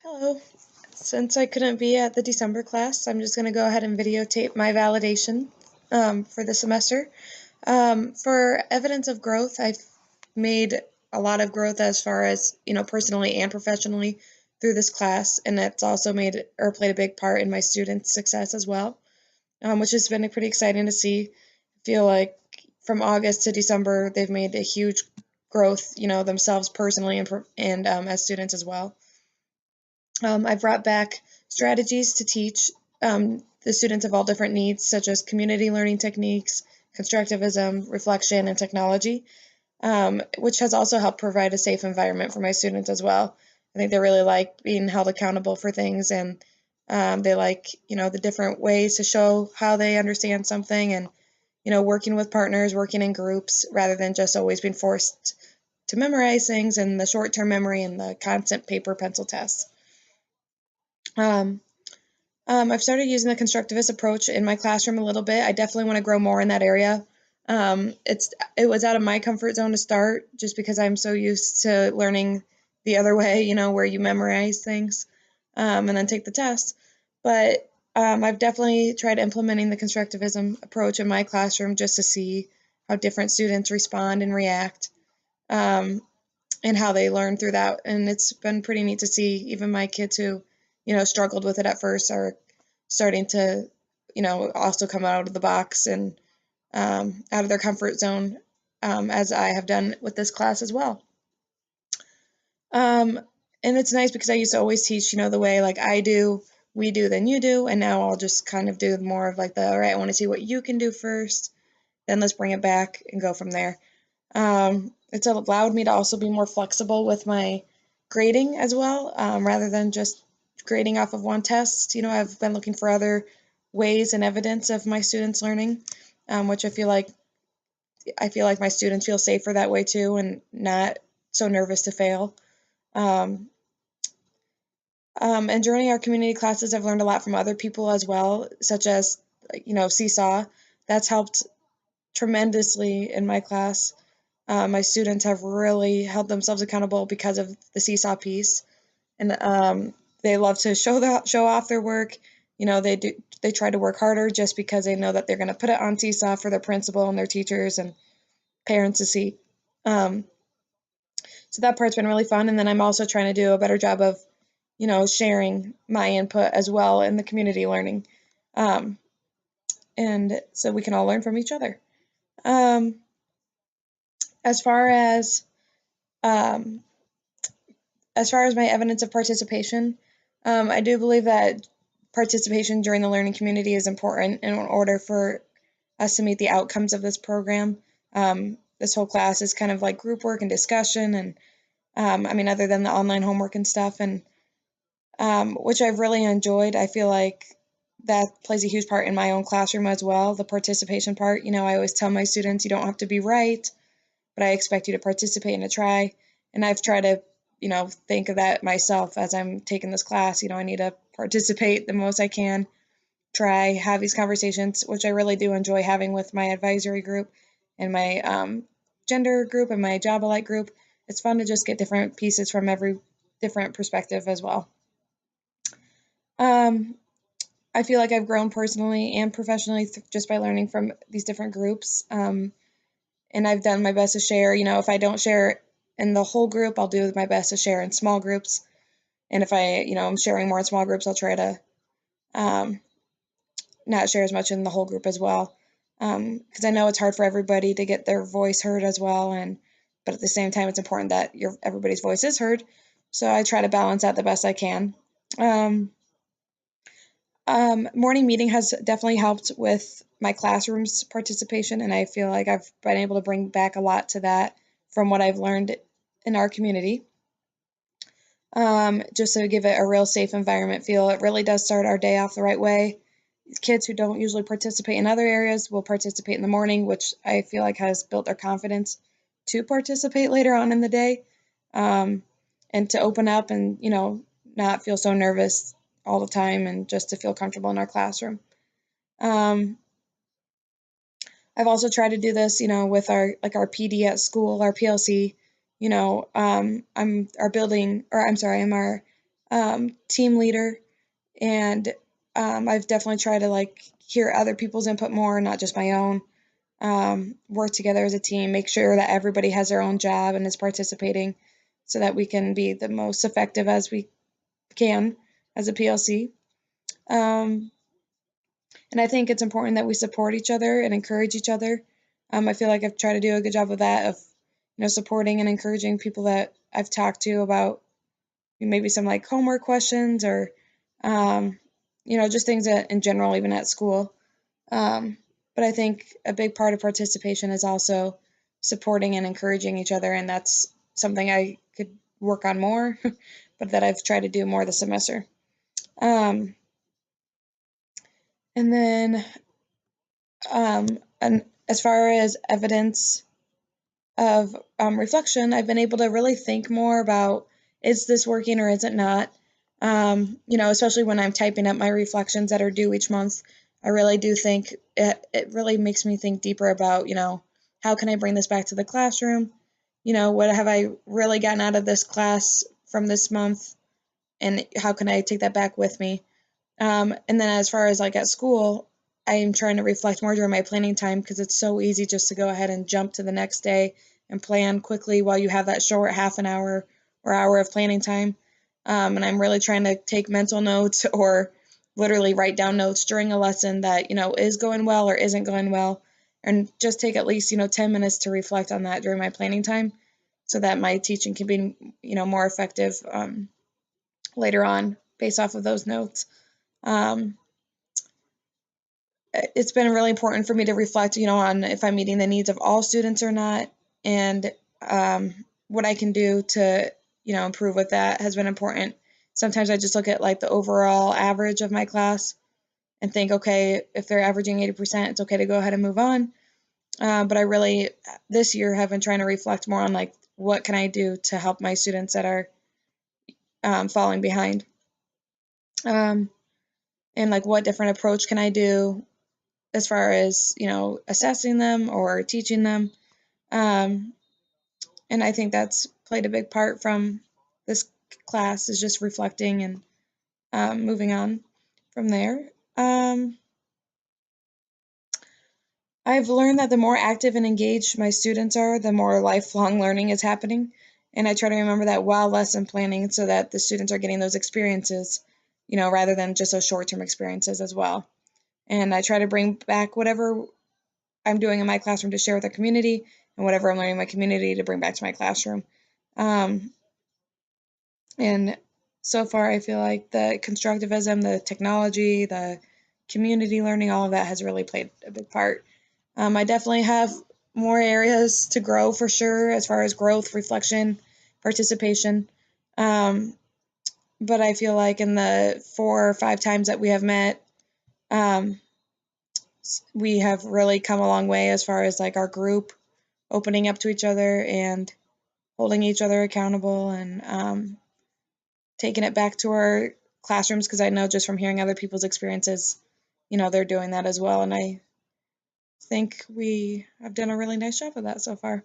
Hello. Since I couldn't be at the December class, I'm just going to go ahead and videotape my validation for the semester. For evidence of growth, I've made a lot of growth as far as, personally and professionally through this class, and it's also made or played a big part in my students' success as well, which has been pretty exciting to see. I feel like from August to December, they've made a huge growth, themselves personally and as students as well. I brought back strategies to teach the students of all different needs, such as community learning techniques, constructivism, reflection, and technology, which has also helped provide a safe environment for my students as well. I think they really like being held accountable for things, and they like, the different ways to show how they understand something, and, working with partners, working in groups, rather than just always being forced to memorize things and the short-term memory and the constant paper pencil tests. Um, I've started using the constructivist approach in my classroom a little bit. I definitely want to grow more in that area. It was out of my comfort zone to start, just because I'm so used to learning the other way, where you memorize things and then take the test. But I've definitely tried implementing the constructivism approach in my classroom just to see how different students respond and react, um, and how they learn through that. And it's been pretty neat to see even my kids who, struggled with it at first are starting to, also come out of the box and out of their comfort zone, as I have done with this class as well. Um, and it's nice because I used to always teach, the way like I do, we do, then you do, and now I'll just kind of do more of like all right, I want to see what you can do first, then let's bring it back and go from there. It's allowed me to also be more flexible with my grading as well, rather than just grading off of one test. I've been looking for other ways and evidence of my students learning, which I feel like my students feel safer that way too, and not so nervous to fail. Um, and during our community classes, I've learned a lot from other people as well, such as Seesaw. That's helped tremendously in my class. My students have really held themselves accountable because of the Seesaw piece, and they love to show off their work. They try to work harder just because they know that they're going to put it on Seesaw for their principal and their teachers and parents to see. Um, so that part's been really fun, and then I'm also trying to do a better job of sharing my input as well in the community learning, um, and so we can all learn from each other. Um, as far as um, as far as my evidence of participation, I do believe that participation during the learning community is important in order for us to meet the outcomes of this program. This whole class is kind of like group work and discussion, and other than the online homework and stuff, and which I've really enjoyed. I feel like that plays a huge part in my own classroom as well, the participation part. I always tell my students, you don't have to be right, but I expect you to participate and to try. And I've tried to, think of that myself as I'm taking this class. I need to participate the most I can, try, have these conversations, which I really do enjoy having with my advisory group and my gender group and my job alike group. It's fun to just get different pieces from every different perspective as well. Um, I feel like I've grown personally and professionally just by learning from these different groups. And I've done my best to share. If I don't share in the whole group, I'll do my best to share in small groups. And if I'm sharing more in small groups, I'll try to um, not share as much in the whole group as well. Because I know it's hard for everybody to get their voice heard as well. But at the same time, it's important that everybody's voice is heard. So I try to balance that the best I can. Morning meeting has definitely helped with my classroom's participation, and I feel like I've been able to bring back a lot to that from what I've learned in our community. Just to give it a real safe environment feel. It really does start our day off the right way. Kids who don't usually participate in other areas will participate in the morning, which I feel like has built their confidence to participate later on in the day, and to open up and, not feel so nervous all the time and just to feel comfortable in our classroom. Um, I've also tried to do this, with our PD at school, our PLC. I'm our team leader, and I've definitely tried to like hear other people's input more, not just my own. Work together as a team, make sure that everybody has their own job and is participating so that we can be the most effective as we can as a PLC. Um, and I think it's important that we support each other and encourage each other. I feel like I've tried to do a good job of that, of supporting and encouraging people that I've talked to about maybe some like homework questions or just things that in general, even at school. But I think a big part of participation is also supporting and encouraging each other, and that's something I could work on more, but that I've tried to do more this semester. Um, and then, and as far as evidence of reflection, I've been able to really think more about, is this working or is it not? Especially when I'm typing up my reflections that are due each month, I really do think it really makes me think deeper about, how can I bring this back to the classroom? What have I really gotten out of this class from this month? And how can I take that back with me? And then as far as like at school, I'm trying to reflect more during my planning time because it's so easy just to go ahead and jump to the next day and plan quickly while you have that short half an hour or hour of planning time. And I'm really trying to take mental notes or literally write down notes during a lesson that, is going well or isn't going well. And just take at least, 10 minutes to reflect on that during my planning time so that my teaching can be, more effective later on based off of those notes. Um, it's been really important for me to reflect, on if I'm meeting the needs of all students or not, and what I can do to, improve with that has been important. Sometimes I just look at like the overall average of my class and think, okay, if they're averaging 80%, it's okay to go ahead and move on. But I really, this year, have been trying to reflect more on like, what can I do to help my students that are falling behind? And like, what different approach can I do as far as, assessing them or teaching them. And I think that's played a big part from this class, is just reflecting and moving on from there. I've learned that the more active and engaged my students are, the more lifelong learning is happening. And I try to remember that while lesson planning so that the students are getting those experiences, rather than just those short-term experiences as well. And I try to bring back whatever I'm doing in my classroom to share with the community, and whatever I'm learning in my community to bring back to my classroom. And so far, I feel like the constructivism, the technology, the community learning, all of that has really played a big part. I definitely have more areas to grow for sure, as far as growth, reflection, participation. But I feel like in the 4 or 5 times that we have met, we have really come a long way as far as like our group opening up to each other and holding each other accountable, and taking it back to our classrooms, because I know just from hearing other people's experiences, they're doing that as well. And I think we have done a really nice job of that so far.